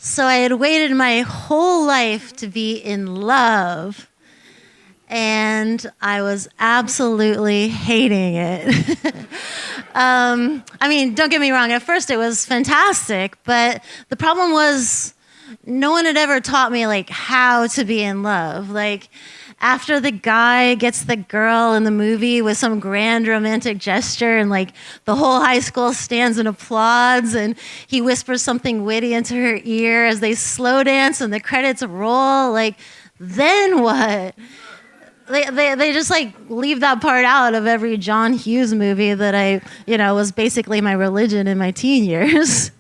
So I had waited my whole life to be in love, and I was absolutely hating it. I mean, don't get me wrong, at first it was fantastic, but the problem was no one had ever taught me like how to be in love. Like, after the guy gets the girl in the movie with some grand romantic gesture and like the whole high school stands and applauds and he whispers something witty into her ear as they slow dance and the credits roll, like, then what? They just like leave that part out of every John Hughes movie that I, was basically my religion in my teen years.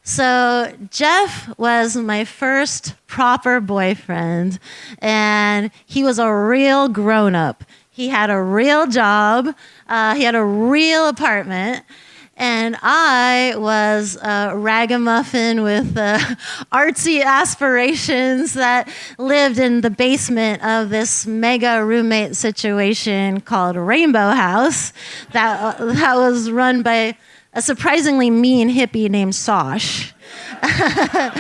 So Jeff was my first proper boyfriend, and he was a real grown-up. He had a real job, he had a real apartment, and I was a ragamuffin with artsy aspirations that lived in the basement of this mega roommate situation called Rainbow House that was run by a surprisingly mean hippie named Sosh. I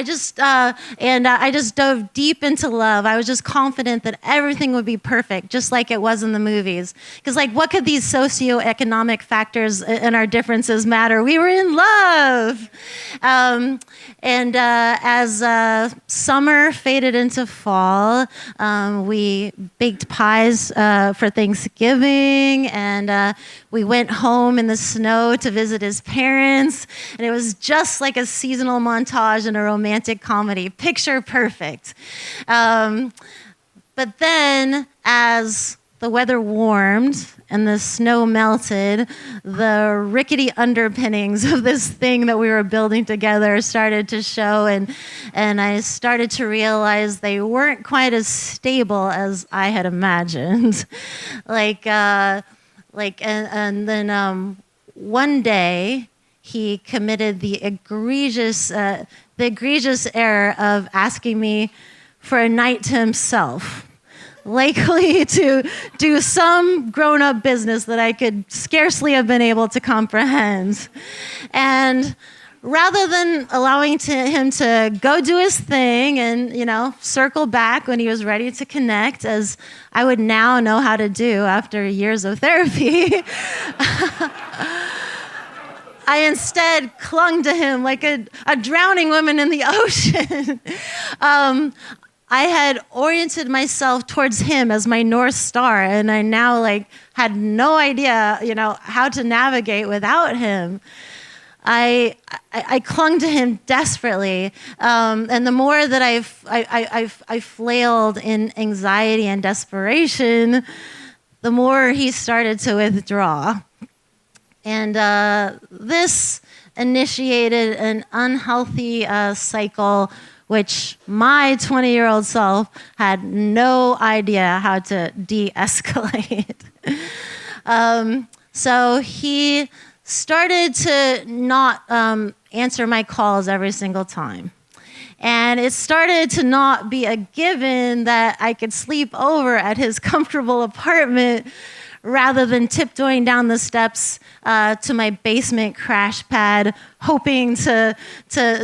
just dove deep into love. I was just confident that everything would be perfect, just like it was in the movies. Because, like, what could these socioeconomic factors and our differences matter? We were in love. As summer faded into fall, we baked pies for Thanksgiving, and we went home in the snow to visit his parents, and it was just like a seasonal montage in a romantic comedy, picture perfect. But then, as the weather warmed and the snow melted, the rickety underpinnings of this thing that we were building together started to show, and I started to realize they weren't quite as stable as I had imagined. And then one day, he committed the egregious error of asking me for a night to himself, likely to do some grown-up business that I could scarcely have been able to comprehend. And rather than allowing him to go do his thing and, circle back when he was ready to connect, as I would now know how to do after years of therapy, I instead clung to him like a drowning woman in the ocean. I had oriented myself towards him as my North Star, and I now had no idea, how to navigate without him. I clung to him desperately, and the more that I flailed in anxiety and desperation, the more he started to withdraw. And this initiated an unhealthy cycle, which my 20-year-old self had no idea how to de-escalate. So he started to not answer my calls every single time. And it started to not be a given that I could sleep over at his comfortable apartment rather than tiptoeing down the steps to my basement crash pad, hoping to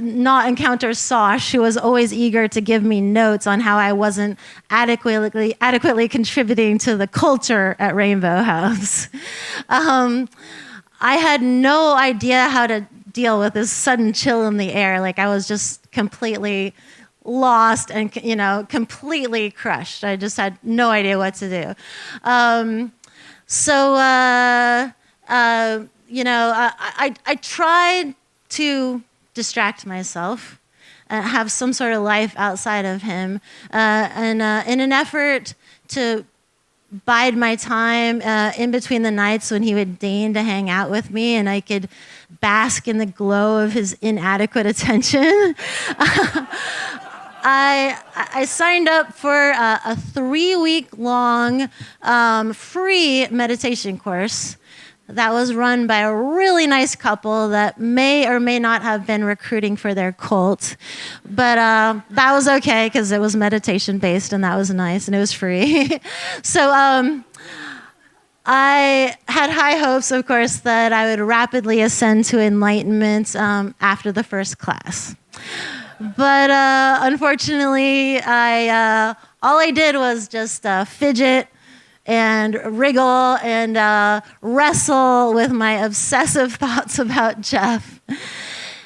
not encounter Sosh, who was always eager to give me notes on how I wasn't adequately contributing to the culture at Rainbow House. I had no idea how to deal with this sudden chill in the air. I was just completely lost and, completely crushed. I just had no idea what to do. I tried to distract myself, have some sort of life outside of him, and in an effort to bide my time in between the nights when he would deign to hang out with me and I could bask in the glow of his inadequate attention. I signed up for a 3-week-long free meditation course that was run by a really nice couple that may or may not have been recruiting for their cult. But that was okay because it was meditation-based and that was nice and it was free. So I had high hopes, of course, that I would rapidly ascend to enlightenment after the first class. But unfortunately, all I did was just fidget and wriggle and wrestle with my obsessive thoughts about Jeff.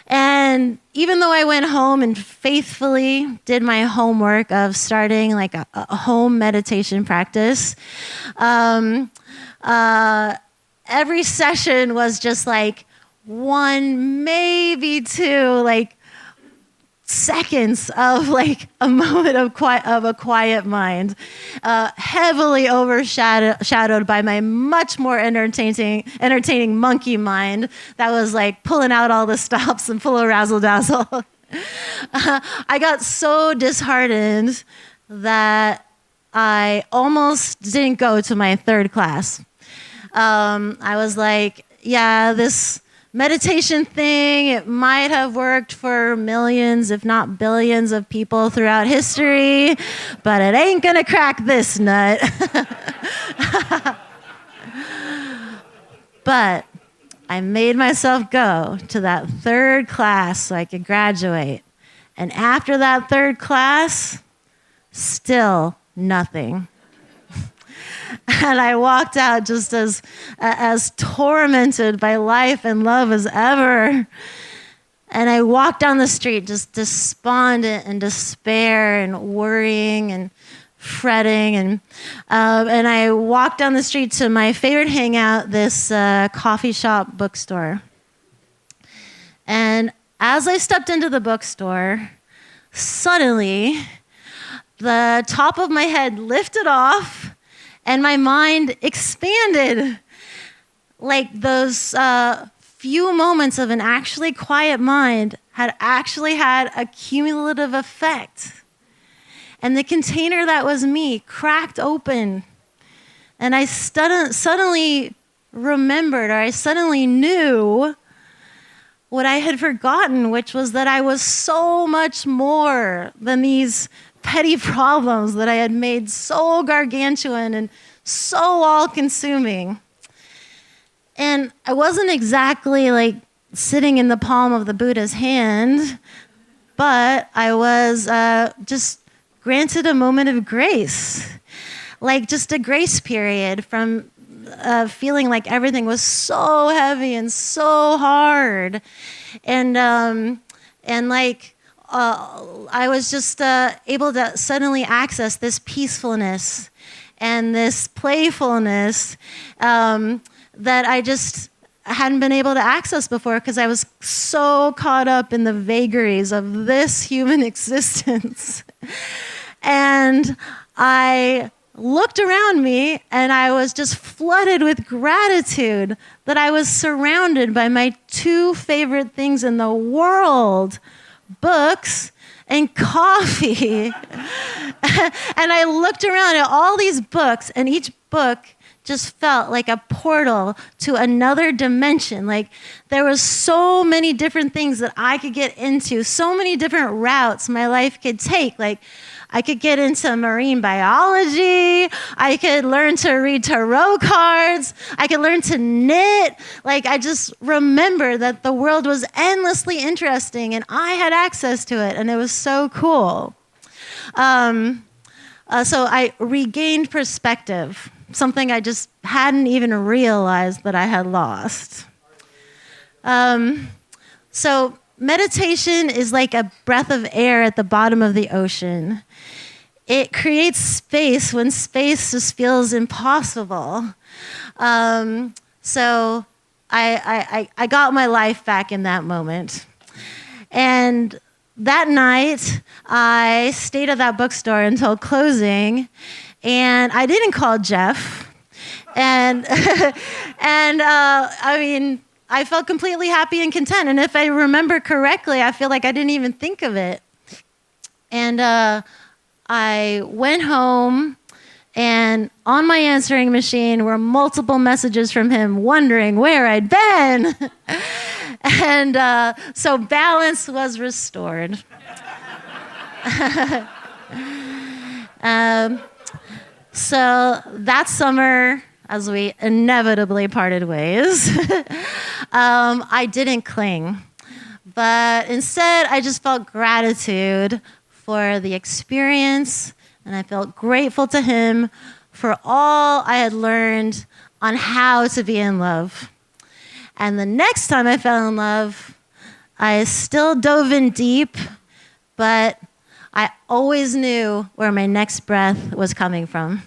And even though I went home and faithfully did my homework of starting like a home meditation practice, every session was just like 1, maybe 2, like seconds of like a moment of a quiet mind, heavily overshadowed by my much more entertaining monkey mind that was like pulling out all the stops and full of razzle dazzle. I got so disheartened that I almost didn't go to my third class. I was like, yeah, this meditation thing, it might have worked for millions, if not billions of people throughout history, but it ain't gonna crack this nut. But I made myself go to that third class so I could graduate. And after that third class, still nothing. And I walked out just as tormented by life and love as ever. And I walked down the street just despondent and despair and worrying and fretting. And I walked down the street to my favorite hangout, this coffee shop bookstore. And as I stepped into the bookstore, suddenly the top of my head lifted off and my mind expanded, like those few moments of an actually quiet mind had actually had a cumulative effect. And the container that was me cracked open. And I suddenly remembered, or I suddenly knew what I had forgotten, which was that I was so much more than these petty problems that I had made so gargantuan and so all-consuming. And I wasn't exactly like sitting in the palm of the Buddha's hand, but I was just granted a moment of grace, like just a grace period from feeling like everything was so heavy and so hard, and like I was just able to suddenly access this peacefulness and this playfulness that I just hadn't been able to access before because I was so caught up in the vagaries of this human existence. And I looked around me and I was just flooded with gratitude that I was surrounded by my 2 favorite things in the world: books and coffee. And I looked around at all these books, and each book just felt like a portal to another dimension. Like there was so many different things that I could get into, so many different routes my life could take. Like I could get into marine biology. I could learn to read tarot cards. I could learn to knit. Like I just remember that the world was endlessly interesting and I had access to it, and it was so cool. So I regained perspective, something I just hadn't even realized that I had lost. So meditation is like a breath of air at the bottom of the ocean. It creates space when space just feels impossible. So I got my life back in that moment. And that night, I stayed at that bookstore until closing, and I didn't call Jeff. And I mean, I felt completely happy and content. And if I remember correctly, I feel like I didn't even think of it. And I went home, and on my answering machine were multiple messages from him wondering where I'd been. And so balance was restored. So that summer, as we inevitably parted ways, I didn't cling. But instead, I just felt gratitude for the experience, and I felt grateful to him for all I had learned on how to be in love. And the next time I fell in love, I still dove in deep, but I always knew where my next breath was coming from.